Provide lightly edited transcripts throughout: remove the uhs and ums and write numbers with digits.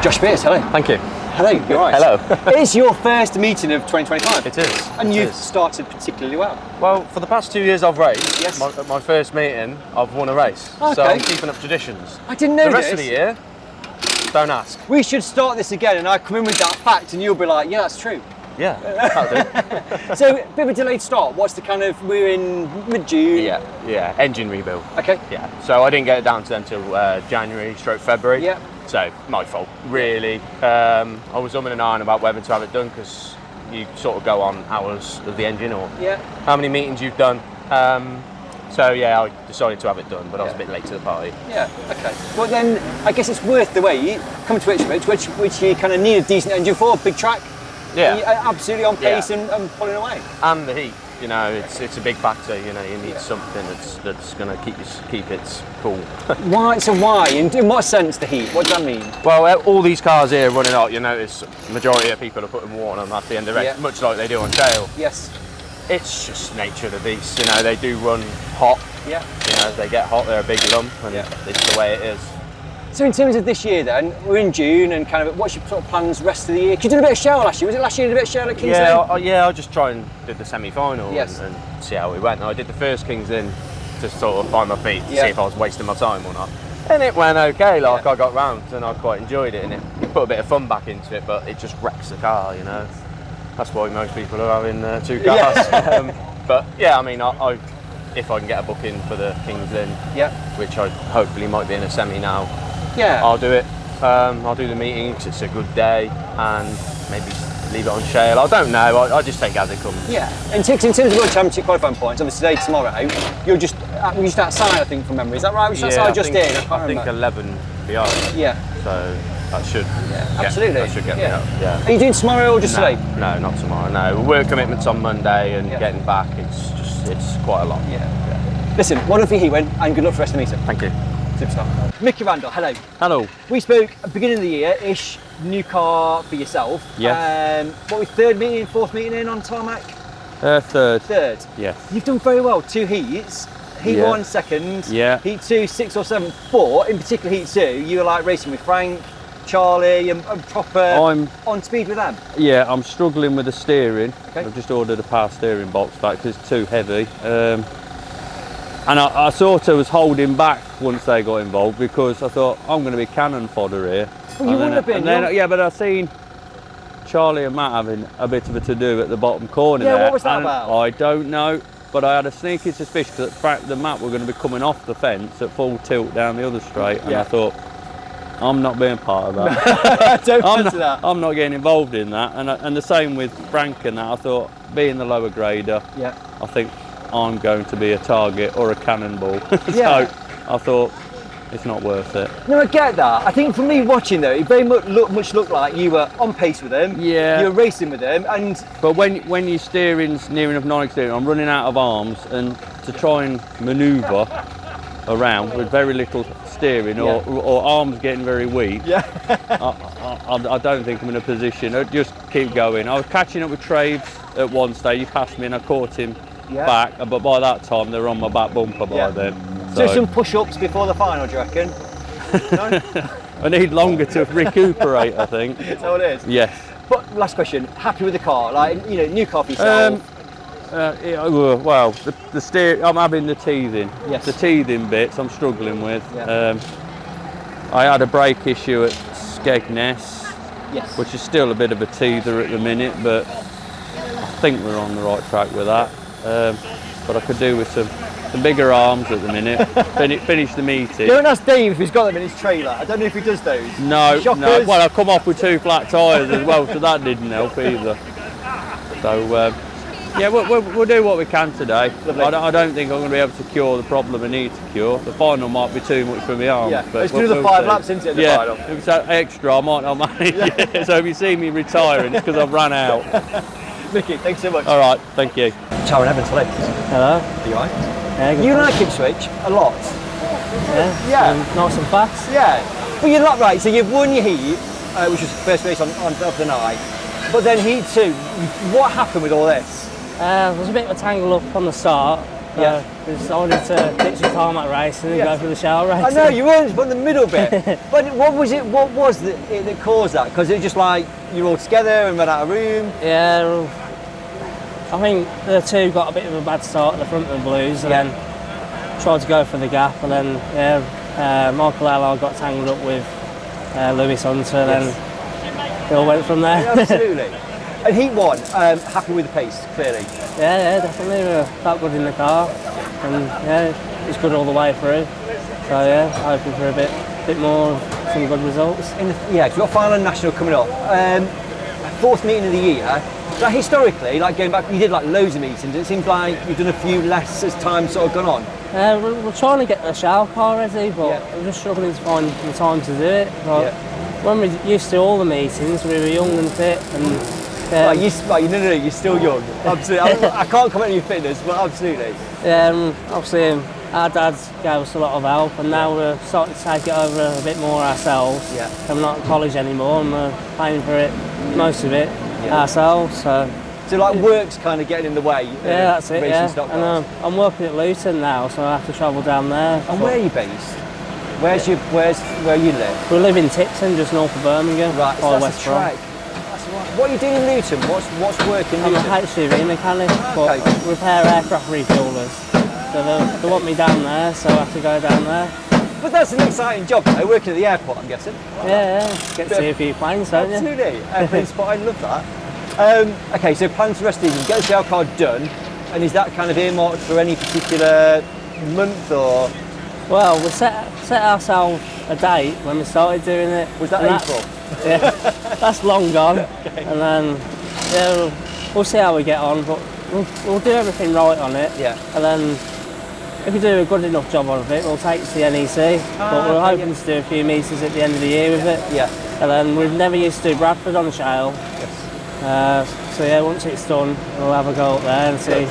Josh Pierce, hello. Thank you. Hello, you're right. Hello. It's your first meeting of 2025. It is. And you've started particularly well. Well, for the past 2 years I've raced. Yes. My first meeting, I've won a race. Okay. So I'm keeping up traditions. I didn't know the rest this. of the year, don't ask. We should start this again and I come in with that fact and you'll be like, yeah, that's true. Yeah, that'll do. So, a bit of a delayed start. What's the kind of, we're in mid-June. Yeah, engine rebuild. Okay. Yeah, so I didn't get it down to them until January/February. Yeah. So, my fault, really. I was umming and ahhing about whether to have it done because you sort of go on hours of the engine or how many meetings you've done. So yeah, I decided to have it done, but I was a bit late to the party. Yeah, okay. Well then, I guess it's worth the wait. Come to Ipswich, which you kind of need a decent engine for, big track. Yeah. And you're absolutely on pace and pulling away. And the heat, you know, it's a big factor. You know, you need something that's going to keep it cool. Why? So why? In what sense the heat? What does that mean? Well, all these cars here running out, you notice the majority of people are putting water on them at the end of the race, much like they do on trail. Yes. It's just nature of the beast. You know, they do run hot. Yeah. You know, they get hot, they're a big lump, and it's the way it is. So in terms of this year then, we're in June and kind of what's your sort of plans rest of the year? Because you did a bit of shell last year. Was it last year you did a bit of shell at King's Lynn? Yeah, I'll just try and do the semi-final and see how we went. I did the first King's Lynn to sort of find my feet, to see if I was wasting my time or not. And it went okay, like I got round and I quite enjoyed it, and it put a bit of fun back into it, but it just wrecks the car, you know. That's why most people are having two cars. But yeah, I mean, if I can get a booking for the King's Lynn, which I hopefully might be in a semi now, I'll do it. I'll do the meeting because it's a good day, and maybe leave it on shale. I don't know. I just take it as it comes. Yeah. And in terms of World Championship qualifying points, obviously today, tomorrow, you're just outside, I think, from memory. Is that right? I think 11 behind. Yeah. So that should. Absolutely. That should get me out. Yeah. Are you doing tomorrow or just today? No, not tomorrow. No, work commitments on Monday and getting back. It's quite a lot. Yeah. Listen, well done for your heat win, and good luck for the rest of the meeting. Thank you. Superstar. Mickey Randall, hello. Hello. We spoke at the beginning of the year-ish, new car for yourself. Yes. What was third meeting, fourth meeting in on tarmac? Third. Third? Yes. You've done very well, 2 heats. Heat 1 second, Heat 2 6 or 7, 4. In particular Heat 2, you were like racing with Frank, Charlie and proper on speed with them. Yeah, I'm struggling with the steering. Okay. I've just ordered a power steering box back because it's too heavy. And I sort of was holding back once they got involved because I thought I'm going to be cannon fodder here. Well, you wouldn't have been. Yeah, but I seen Charlie and Matt having a bit of a to-do at the bottom corner there. Yeah, what was that about? I don't know, but I had a sneaky suspicion that the Matt were going to be coming off the fence at full tilt down the other straight, and I thought, I'm not being part of that. Don't answer that. I'm not getting involved in that, and the same with Frank and that. I thought, being the lower grader, I think I'm going to be a target or a cannonball. So I thought it's not worth it. No, I get that. I think for me watching though, it very much looked like you were on pace with him. Yeah. You were racing with him, but when your steering's near enough non-steering, I'm running out of arms, and to try and manoeuvre around with very little steering or arms getting very weak. I don't think I'm in a position. I just keep going. I was catching up with Traves at one stage. He passed me and I caught him back, but by that time they were on my back bumper by then. So some push-ups before the final, do you reckon? No? I need longer to recuperate, I think. That's how it is? Yes. But last question, happy with the car? Like, you know, new car for yourself? Well, the steer, I'm having the teething. Yes. The teething bits I'm struggling with. I had a brake issue at Skegness, which is still a bit of a teether at the minute, but I think we're on the right track with that. But I could do with some bigger arms at the minute. Finish the meeting. Don't ask Dave if he's got them in his trailer. I don't know if he does those. No. Well, I come off with 2 flat tyres as well, so that didn't help either. So. Yeah, we'll do what we can today. I don't think I'm going to be able to cure the problem I need to cure. The final might be too much for my arms. Yeah, let's do the 5 laps into the final. If it's extra, I might not manage it. So if you see me retiring, it's because I've run out. Mickey, thanks so much. All right, thank you. Ciao and Evans, hello. Hello. Are you all right? Yeah, you like Ipswich a lot. Yeah. Nice and fast. Yeah. But you're not right. So you've won your heat, which was the first race of the night. But then heat 2, what happened with all this? There was a bit of a tangle up on the start. So we decided to ditch the tarmac race and go for the shell race. I know, you weren't in the middle bit. But what was it that caused that? Because it just like, you're all together and ran out of room? Yeah, I think the two got a bit of a bad start at the front of the Blues and then tried to go for the gap, and then Michael Allard got tangled up with Lewis Hunter, and it all went from there. Yeah, absolutely. And Heat 1, happy with the pace, clearly? Yeah, definitely. We felt good in the car, and it's good all the way through. So hoping for a bit more, some good results. Because we've got final national coming up. Fourth meeting of the year. Like historically, like going back, you did like loads of meetings. It seems like you've done a few less as time's sort of gone on. We're trying to get the shell car ready, but we're just struggling to find the time to do it. But when we used to all the meetings, we were young and fit, and no, you're still young. Absolutely. I can't comment on your fitness, but absolutely. Obviously, our dads gave us a lot of help, and now we're starting to take it over a bit more ourselves. Yeah. And we're not at college anymore, and we're paying for it, most of it, ourselves. So like work's kind of getting in the way. That's it. And I'm working at Luton now, so I have to travel down there. And where are you based? Where you live? We live in Tipton, just north of Birmingham. Right, so that's West a trek. What are you doing in Luton? What's work in Luton? I'm a HGV mechanic, but repair aircraft refuelers. So they want me down there, so I have to go down there. But that's an exciting job, though, working at the airport, I'm guessing. Yeah, get to see a few planes, don't you? Absolutely, airplane spot, I love that. Okay, so plans for the rest of the season, get the shell car done, and is that kind of earmarked for any particular month or? Well, we set ourselves a date when we started doing it. Was that April? That's long gone. Okay. And then we'll see how we get on, but we'll do everything right on it. Yeah. And then if we do a good enough job on it, we'll take it to the NEC. But we're hoping to do a few metres at the end of the year with it. Yeah. And then we've never used to do Bradford on the shale. Yes. So once it's done, we'll have a go up there and see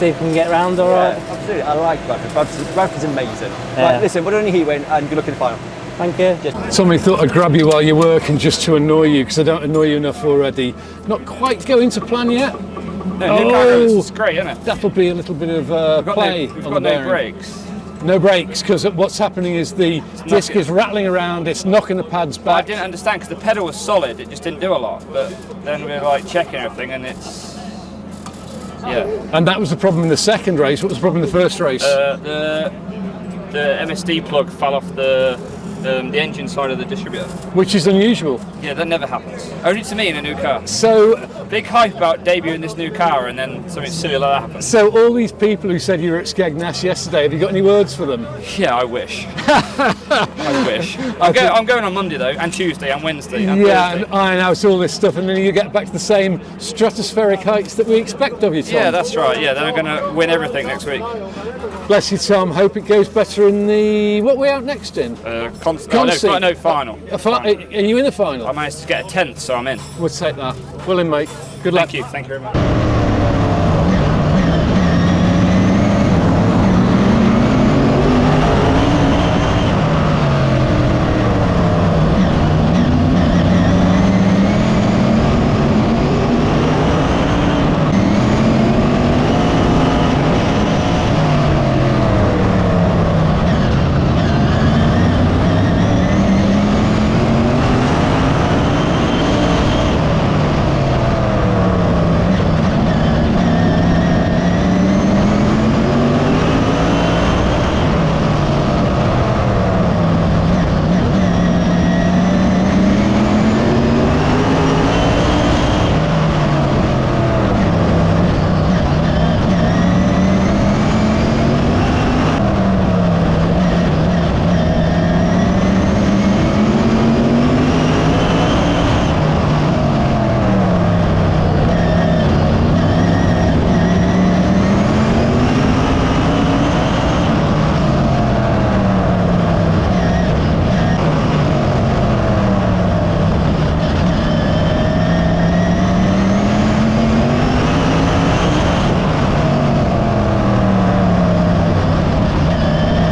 if we can get round all right. Absolutely, I like Bradford. Bradford's amazing. Yeah. Right, listen, we're on your heat win and good luck in the final. Thank you. Somebody thought I'd grab you while you're working just to annoy you, because I don't annoy you enough already. Not quite going to plan yet. It's great, isn't it? That'll be a little bit of play. We've got no brakes. No brakes, because what's happening is the disc is rattling around, it's knocking the pads back. Well, I didn't understand, because the pedal was solid, it just didn't do a lot. But then we were like checking everything, and it's And that was the problem in the second race. What was the problem in the first race? The MSD plug fell off the engine side of the distributor. Which is unusual. Yeah, that never happens. Only to me in a new car. So big hype about debuting this new car, and then something silly like that happens. So all these people who said you were at Skegness yesterday, have you got any words for them? Yeah, I wish. I wish. I'm going on Monday though, and Tuesday, and Wednesday, and Thursday. I know, it's all this stuff, and then you get back to the same stratospheric heights that we expect of you, Tom. Yeah, that's right. Yeah, then I'm going to win everything next week. Bless you, Tom. Hope it goes better in the... What are we out next in? No, final. Are you in the final? I managed to get a 10th, so I'm in. We'll take that. Well in, mate. Good luck. Thank you very much.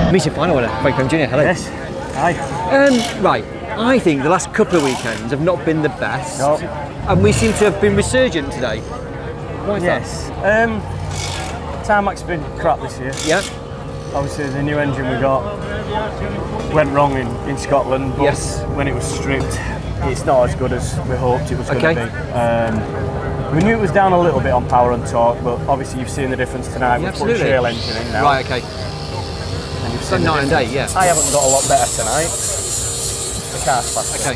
Meeting final winner, Frank Junior. Hello. Yes. Hi. Right. I think the last couple of weekends have not been the best, and we seem to have been resurgent today. Why is Yes. tarmac's been crap this year. Yeah. Obviously, the new engine we got went wrong in Scotland, but when it was stripped, it's not as good as we hoped it was going to be. We knew it was down a little bit on power and torque, but obviously you've seen the difference tonight. We've put a shale engine in now. Right, okay. And you've seen night and day, yeah. I haven't got a lot better tonight. The car's faster. Okay.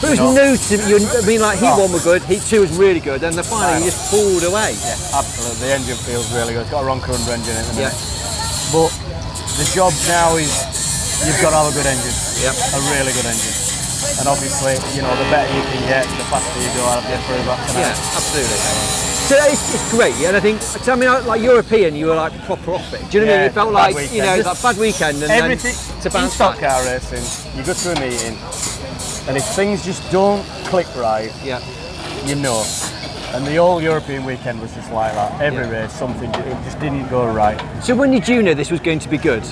But it was new to you. I mean, like heat 1 were good, heat 2 was really good, and the final you just pulled away. Yeah, absolutely. The engine feels really good. It's got a Ronco under engine in it. But the job now is you've got to have a good engine. A really good engine. And obviously, you know, the better you can get, the faster you go out of the through back tonight. Yeah, absolutely. So it's great, and I think, I mean, like European, you were like proper off it. Do you know what I mean? You felt like, weekend. You know, it's like bad weekend, and everything, then to bounce stock back. car racing, you go to a meeting, and if things just don't click right, you know. And the whole European weekend was just like that. Every race, something, it just didn't go right. So when did you know this was going to be good?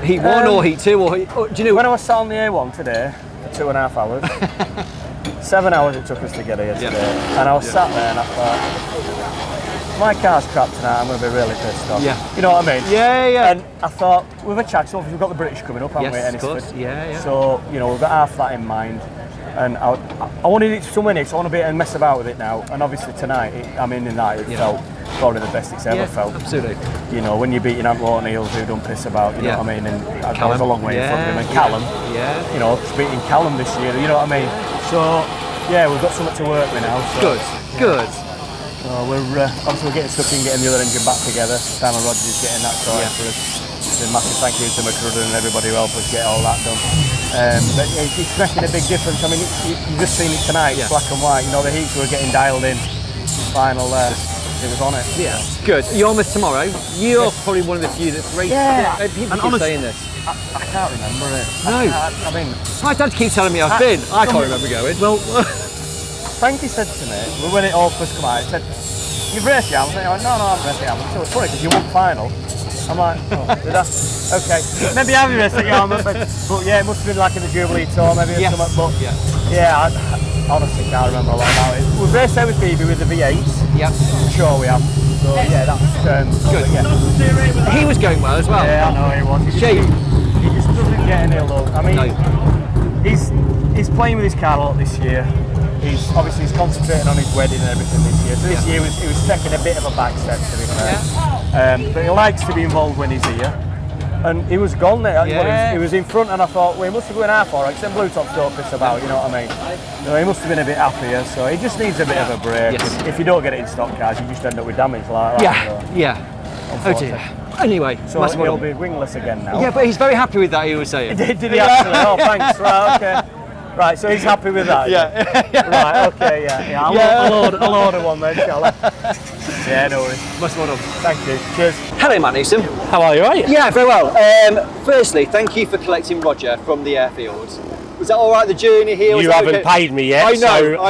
Heat 1 or Heat 2? Or do you know? When I was sat on the A1 today, for 2.5 hours, 7 hours it took us to get here today. And I was sat there and I thought, my car's crap tonight, I'm going to be really pissed off. You know what I mean? And I thought, with a chat, so we've got the British coming up, haven't we, at Ipswich? So, you know, we've got half that in mind. And I wanted it to win it, so I want to be and mess about with it now. And obviously tonight, it felt probably the best it's ever felt. Absolutely. You know, when you're beating Anton Eels, who don't piss about, you know what I mean? And I was a long way in front of him. And Callum, you know, beating Callum this year, you know what I mean? So, yeah, we've got something to work with now. So, good. So we're obviously we're getting stuck in getting the other engine back together. Simon Rogers is getting that sorted for us. A massive thank you to McCrudden and everybody who helped us get all that done. But it's making a big difference. I mean, you've just seen it tonight, black and white. You know, the heats were getting dialed in. Final there, it was on it. Yeah, good. Yarmouth tomorrow. You're probably one of the few that's raced. People keep saying this. I can't remember it. No. I mean, my dad keeps telling me I've been. I can't remember going. Well, Frankie said to me, when it all first came out, he said, "You've raced Yarmouth?" I went, "No, I haven't raced Yarmouth." So it's funny because you won final. I'm like, did I? Okay. Maybe I haven't raced at Yarmouth, but yeah, it must have been like in the Jubilee Tour, maybe or something. But I honestly can't remember a lot about it. We've raced there with Phoebe with the V8s. I'm sure we have. So yeah, that's good. He was going well as well. Yeah, I know he was. He just doesn't get any love. I mean, he's playing with his car a lot this year. He's concentrating on his wedding and everything this year. So this year he was taking a bit of a back step, to be fair. But he likes to be involved when he's here. And he was gone there. He was in front, and I thought, well, he must have been half alright. Then Blue Tops don't piss about, you know what I mean? You know, he must have been a bit happier. So he just needs a bit of a break. If you don't get it in stock cars, you just end up with damage like that. Oh dear. Anyway, so he'll be wingless again now. Yeah, but he's very happy with that. He was saying. Did he actually? Oh, thanks. Right, okay. Right, so he's happy with that? Right, okay, I'll order one then, shall I? Yeah, no worries. Must well done. Thank you. Cheers. Hello, Matt Newsom. How are you? Are you? Yeah, very well. Firstly, thank you for collecting Roger from the airfield. Was that all right, the journey here? You haven't paid me yet. I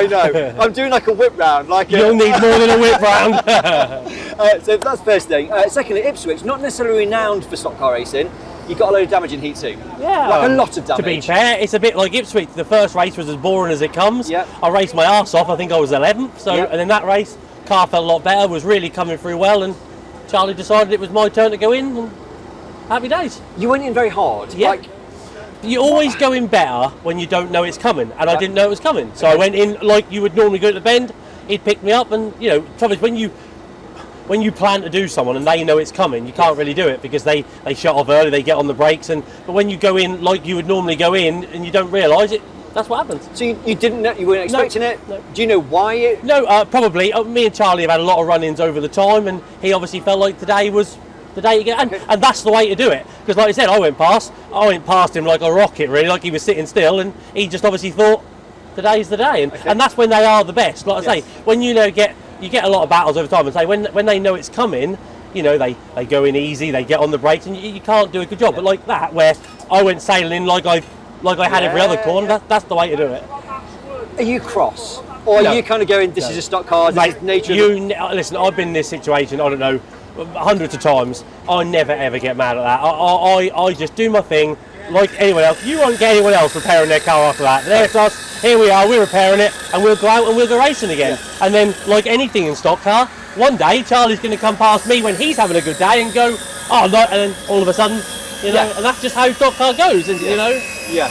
know. I'm doing like a whip round. You'll need more than a whip round. So that's first thing. Secondly, Ipswich, not necessarily renowned for stock car racing. You got a load of damage in Heat 2. Yeah. Like a lot of damage. To be fair, it's a bit like Ipswich. The first race was as boring as it comes. Yeah. I raced my arse off. I think I was 11th. So, and in that race, car felt a lot better. Was really coming through well, and Charlie decided it was my turn to go in. And happy days. You went in very hard. Yeah. You always go in better when you don't know it's coming, and I didn't know it was coming. So I went in like you would normally go to the bend. He'd pick me up, and you know, trouble is when you plan to do someone and they know it's coming, you can't really do it because they shut off early, they get on the brakes, but when you go in like you would normally go in and you don't realise it, that's what happens. So you didn't know, you weren't expecting it? No. Do you know why it? No, probably. Me and Charlie have had a lot of run-ins over the time, and he obviously felt like today was the day to get, and that's the way to do it. Because like I said, I went past him like a rocket, really, like he was sitting still, and he just obviously thought today's the day, and that's when they are the best. Like I say, when you get a lot of battles over time, and say when they know it's coming, you know, they go in easy, they get on the brakes, and you can't do a good job. But like that, where I went sailing in like I had every other corner, that's the way to do it. Are you cross? Or are you kind of going, this is a stock car, this is nature? Listen, I've been in this situation, I don't know, hundreds of times. I never ever get mad at that. I just do my thing like anyone else. You won't get anyone else repairing their car after that. There's us, here we are, we're repairing it, and we'll go out and we'll go racing again. And then, like anything in stock car, one day Charlie's going to come past me when he's having a good day and go, oh no, and then all of a sudden, you know, and that's just how stock car goes, and you know. Yeah.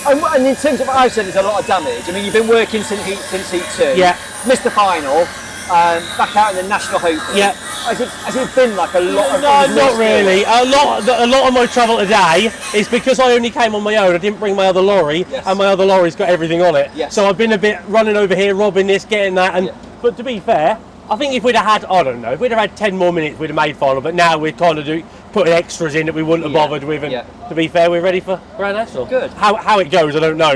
And in terms of what I've said, there's a lot of damage. I mean, you've been working since heat 2. Yeah. Missed the final. Back out in the national hope. Yeah. Has it been like a lot of? No, not really. A lot of my travel today is because I only came on my own. I didn't bring my other lorry, and my other lorry's got everything on it. Yes. So I've been a bit running over here, robbing this, getting that, and but to be fair, I think if we'd have had, I don't know, if we'd have had 10 more minutes, we'd have made final. But now we're kind of putting extras in that we wouldn't have bothered with. And to be fair, we're ready for Grand National. Good. How it goes, I don't know.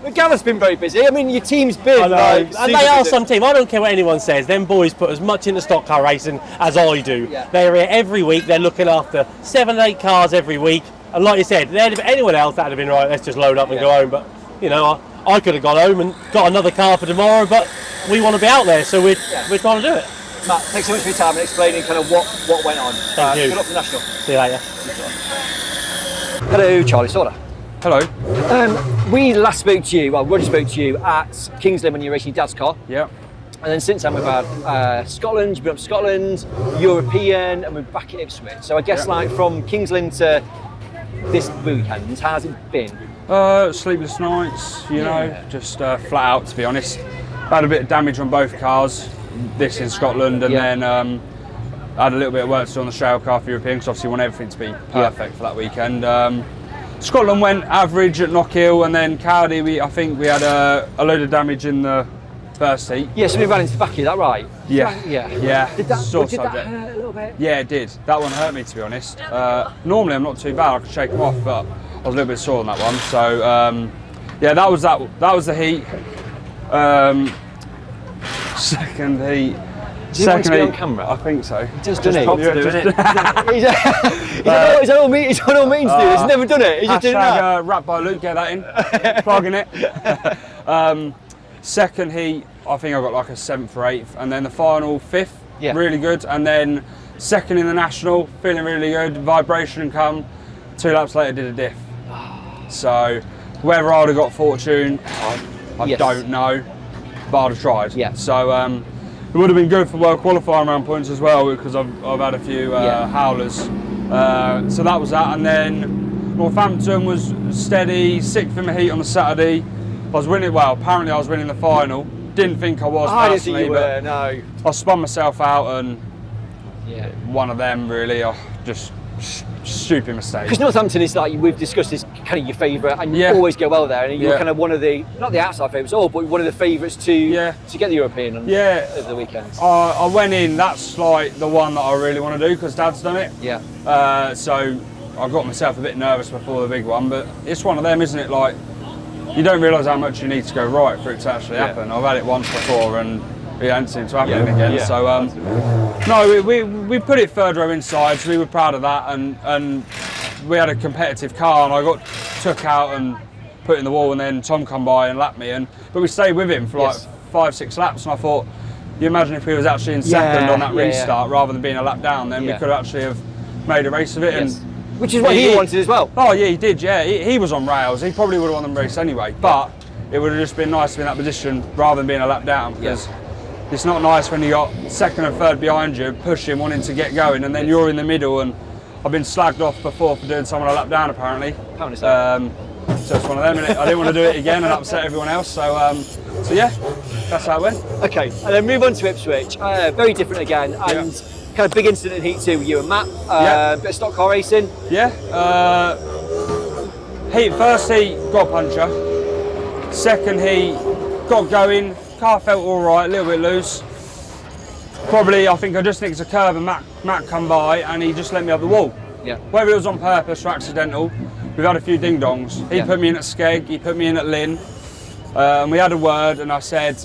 But Gav's been very busy. I mean, your team's been. I know. And they are some team. I don't care what anyone says. Them boys put as much into stock car racing as I do. Yeah. They're here every week. They're looking after 7, 8 cars every week. And like you said, anyone else that'd have been right. Let's just load up and go home. But you know, I could have gone home and got another car for tomorrow. But we want to be out there, so we're trying to do it. Matt, thanks so much for your time and explaining kind of what went on. Thank you. Good luck for National. See you later. Hello, Charlie Sauter. Hello. We last spoke to you, well, Roger spoke to you at King's Lynn when you were racing your dad's car. Yeah. And then since then we've had Scotland, you've been up to Scotland, European, and we're back at Ipswich. So I guess like from King's Lynn to this weekend, how's it been? Sleepless nights, you know, just flat out to be honest. Had a bit of damage on both cars, this in Scotland, and then had a little bit of work to do on the shale car for European, because obviously we want everything to be perfect for that weekend. Scotland went average at Knockhill, and then Cowdy, I think we had a load of damage in the first heat. Yeah, somebody ran into the back of you, is that right? Yeah. Did that subject. hurt a little bit? Yeah, it did. That one hurt me, to be honest. Normally I'm not too bad, I could shake them off, but I was a little bit sore on that one. So yeah, that was the heat. Second heat. Do you want to be on camera? I think so. He just done it. He's on all meetings to do this. He's never done it. He's just doing that. Wrapped by Luke, get that in. Plugging it. Second heat, I think I got like a 7th or 8th, and then the final 5th, really good. And then second in the national, feeling really good. Vibration come. 2 laps later, did a diff. So whether I'd have got fortune, I don't know, but I'd have tried. Yeah. So it would have been good for world qualifying round points as well, because I've had a few howlers. So that was that, and then Northampton was steady, 6th in the heat on the Saturday. I was winning, well, apparently I was winning the final. Didn't think I was personally, but no. I spun myself out, and one of them really, just stupid mistake. Because Northampton is like, we've discussed, is kind of your favourite, and you always go well there, and you're kind of one of the, not the outside favourites at all, but one of the favourites to get the European on over the weekend. I went in, that's like the one that I really want to do, because Dad's done it. Yeah. So I got myself a bit nervous before the big one, but it's one of them, isn't it? Like, you don't realise how much you need to go right for it to actually happen. I've had it once before, and it hasn't seemed to happen again. So no, we put it third row inside, so we were proud of that, and we had a competitive car, and I got took out and put in the wall, and then Tom come by and lapped me, but we stayed with him for like 5-6 laps, and I thought, you imagine if we was actually in second on that restart rather than being a lap down, then we could actually have made a race of it. And which is what he wanted as well. Oh yeah, he did. Yeah, he was on rails. He probably would have won the race anyway, but it would have just been nice to be in that position rather than being a lap down, because it's not nice when you got second and third behind you, pushing, wanting to get going, and then you're in the middle. And I've been slagged off before for doing someone a lap down, apparently. So it's one of them, innit? I didn't want to do it again and upset everyone else. So yeah, that's how it went. Okay, and then move on to Ipswich. Very different again, and kind of big incident in Heat 2 with you and Matt. Bit of stock car racing. Yeah. First heat, got a puncher. Second heat, got going. Car felt all right, a little bit loose. Probably, I think I just nicked a curve, and Matt come by and he just let me up the wall. Yeah. Whether it was on purpose or accidental, we've had a few ding dongs. He put me in at Skeg, he put me in at Lynn, and we had a word, and I said,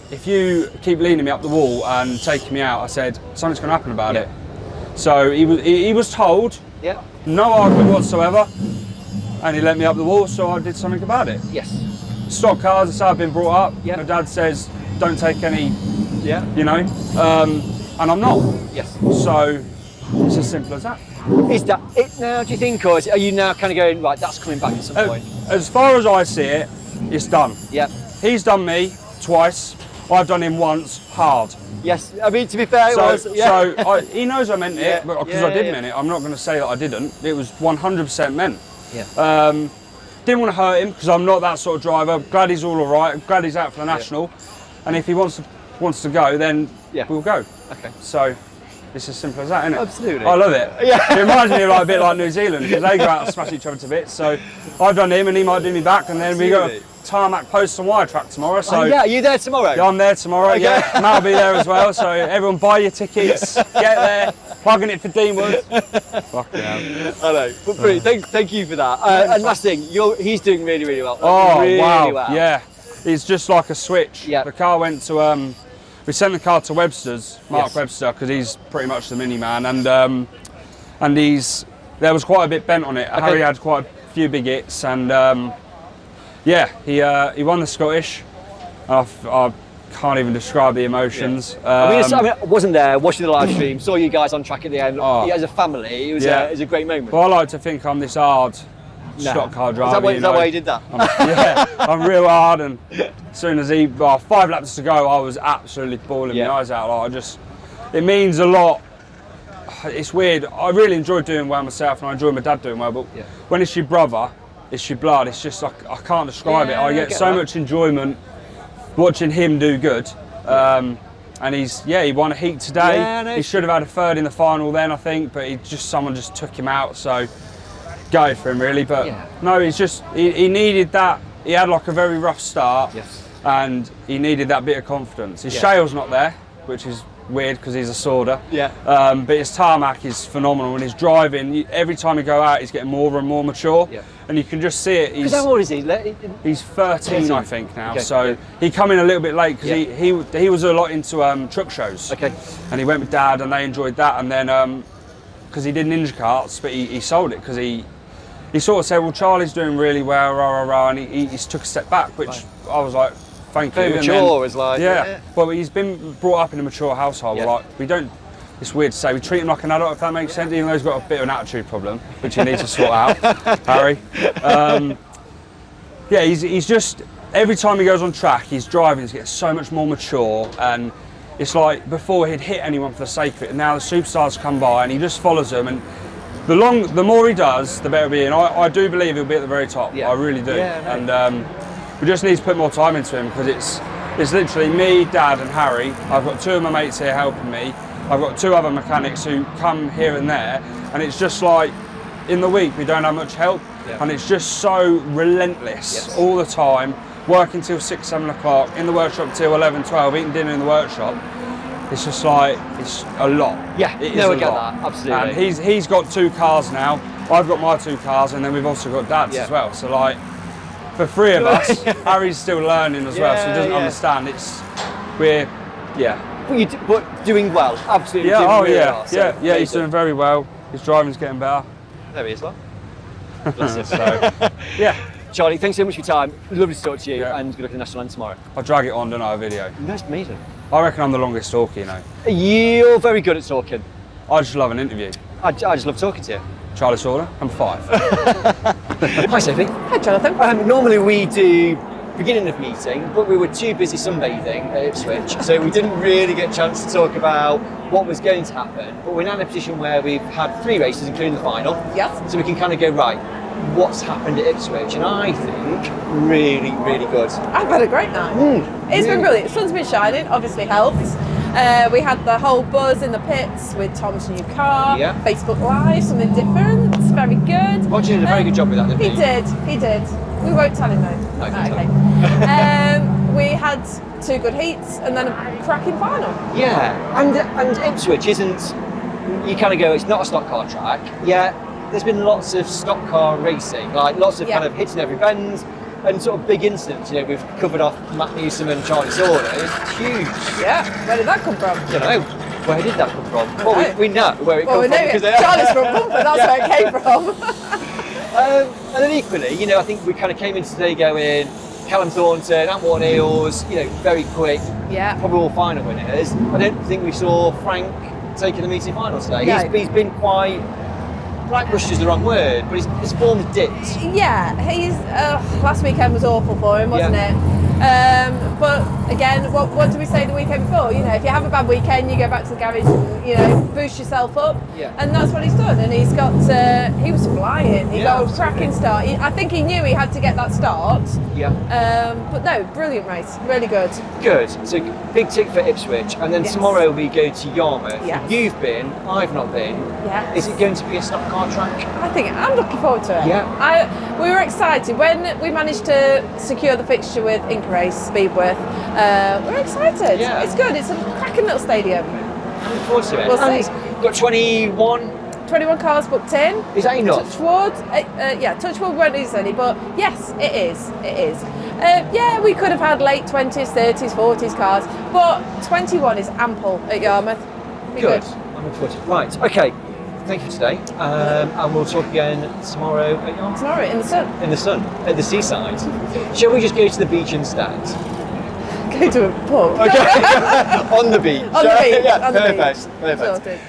if you keep leaning me up the wall and taking me out, I said, something's going to happen about it. So he was told, no argument whatsoever, and he let me up the wall, so I did something about it. Yes. Stock cars, that's how I've been brought up. My dad says, don't take any, you know, and I'm not. Yes. So it's as simple as that. Is that it now, do you think, or are you now kind of going, right, that's coming back at some point? As far as I see it, it's done. Yeah. He's done me twice. I've done him once hard. Yes, I mean, to be fair, he knows I meant it, because I did mean it. I'm not going to say that I didn't. It was 100% meant. Yeah. Didn't want to hurt him, because I'm not that sort of driver. Glad he's all right. Glad he's out for the national. And if he wants to go, then we'll go. Okay. So it's as simple as that, isn't it? Absolutely. I love it. Yeah. It reminds me of a bit like New Zealand, because they go out and smash each other to bits. So I've done him, and he might do me back, and then we got a tarmac post and wire track tomorrow. So are you there tomorrow? Yeah, I'm there tomorrow. Okay. Yeah, Matt will be there as well. So everyone, buy your tickets, get there, plugging it for Deanwood. Fucking hell. I know. But brilliant. Thank you for that. And last thing, he's doing really, really well. Oh, really wow. well. Yeah, he's just like a switch. Yeah. The car went to we sent the car to Webster's, Mark Webster, because he's pretty much the mini man, and there was quite a bit bent on it. Okay. Harry had quite a few big hits, and he won the Scottish. I can't even describe the emotions. I wasn't there watching the live stream, saw you guys on track at the end. As a family, it was a great moment. Well, I like to think I'm this hard stock car driver. Is that why you did that? I'm real hard, and as soon as 5 laps to go, I was absolutely bawling my eyes out. It means a lot. It's weird. I really enjoy doing well myself, and I enjoy my dad doing well. But when it's your brother, it's your blood. It's just I can't describe it. I get so much enjoyment watching him do good. And he won a heat today. He should have had a third in the final then, I think, but someone just took him out. So go for him really, but no, he needed that. He had like a very rough start, and he needed that bit of confidence. His shale's not there, which is weird because he's a sorter. But his tarmac is phenomenal, and his driving, every time he go out, he's getting more and more mature, and you can just see it. Because how old is he? He's 13, I think now. Okay. So he come in a little bit late because he was a lot into truck shows. Okay. And he went with Dad, and they enjoyed that, and then because he did ninja karts, but he sold it because he sort of said, well, Charlie's doing really well, and he took a step back, which I was like, thank you. Mature is like... Well, he's been brought up in a mature household. Like, we don't, it's weird to say, we treat him like an adult, if that makes sense, even though he's got a bit of an attitude problem, which he needs to sort out, Harry. He's just, every time he goes on track, his driving gets so much more mature, and it's like, before he'd hit anyone for the sake of it, and now the superstars come by, and he just follows them, and the more he does, the better he'll be. And I do believe he'll be at the very top. I really do. And we just need to put more time into him, because it's literally me, Dad, and Harry. I've got 2 of my mates here helping me. I've got 2 other mechanics who come here and there, and it's just like in the week we don't have much help, and it's just so relentless all the time. Working till 6, 7 o'clock in the workshop till 11, 12, eating dinner in the workshop. It's just like, it's a lot. Yeah, it is no, I a get lot. that, absolutely. And he's got 2 cars now. I've got my 2 cars, and then we've also got Dad's as well. So like, for 3 of us, Harry's still learning as well, so he doesn't understand. But doing well, absolutely. He's doing very well. His driving's getting better. There he is, well. Charlie, thanks so much for your time. Lovely to talk to you, and good luck at the national end tomorrow. I'll drag it on, don't I, a video? That's amazing. I reckon I'm the longest talker, you know. You're very good at talking. I just love an interview. I just love talking to you. Charlie Sorter, I'm 5. Hi Sophie. Hi Jonathan. Normally we do beginning of meeting, but we were too busy sunbathing at Ipswich, so we didn't really get a chance to talk about what was going to happen. But we're now in a position where we've had 3 races, including the final. Yes. So we can kind of go, right, what's happened at Ipswich? And I think really, really good. I've had a great night. It's been brilliant. The sun's been shining, obviously helps. We had the whole buzz in the pits with Tom's new car, Facebook Live, something different, it's very good. Roger did a very good job with that, didn't he? He did. We won't tell him though. Okay. We had 2 good heats and then a cracking final. Yeah, and Ipswich isn't, you kind of go, it's not a stock car track, yet there's been lots of stock car racing, like lots of kind of hits in every bend, and sort of big incidents. You know, we've covered off Matt Newsom and Charlie Sorter. It's huge. Yeah, where did that come from? I don't know. Where did that come from? Well, we know where it comes from. Charlie's from Comfort, that's where it came from. And then equally, you know, I think we kind of came in today going, Callum Thornton, Antwater Niels, you know, very quick, probably all final winners. I don't think we saw Frank taking the meeting final today. No. He's been quite, rushed is the wrong word, but his form's dipped. Yeah, last weekend was awful for him, wasn't it? But again, again, what do we say the weekend before? You know, if you have a bad weekend, you go back to the garage and, you know, boost yourself up. Yeah. And that's what he's done. And he's got, he was flying. He got a cracking start. I think he knew he had to get that start. Yeah. But no, brilliant race. Really good. Good. So big tick for Ipswich. And then tomorrow we go to Yarmouth. Yes. You've been, I've not been. Yeah. Is it going to be a stock car track? I think I'm looking forward to it. Yeah. We were excited when we managed to secure the fixture with Inca Race Speedworth. We're excited. Yeah. It's good. It's a cracking little stadium. I'm looking forward to it. We'll and see. Got 21 cars booked in. Is that enough? Touchwood, Touchwood won't lose any, but yes, it is. It is. Yeah, we could have had late 20s, 30s, 40s cars, but 21 is ample at Yarmouth. Be good. I'm looking forward to it. Right, okay. Thank you for today. And we'll talk again tomorrow at Yarmouth. Tomorrow in the sun. In the sun, at the seaside. Shall we just go to the beach instead? Go to a pub. Okay. On the beach. On the beach. Yeah, on the perfect. beach. Perfect. Sorted.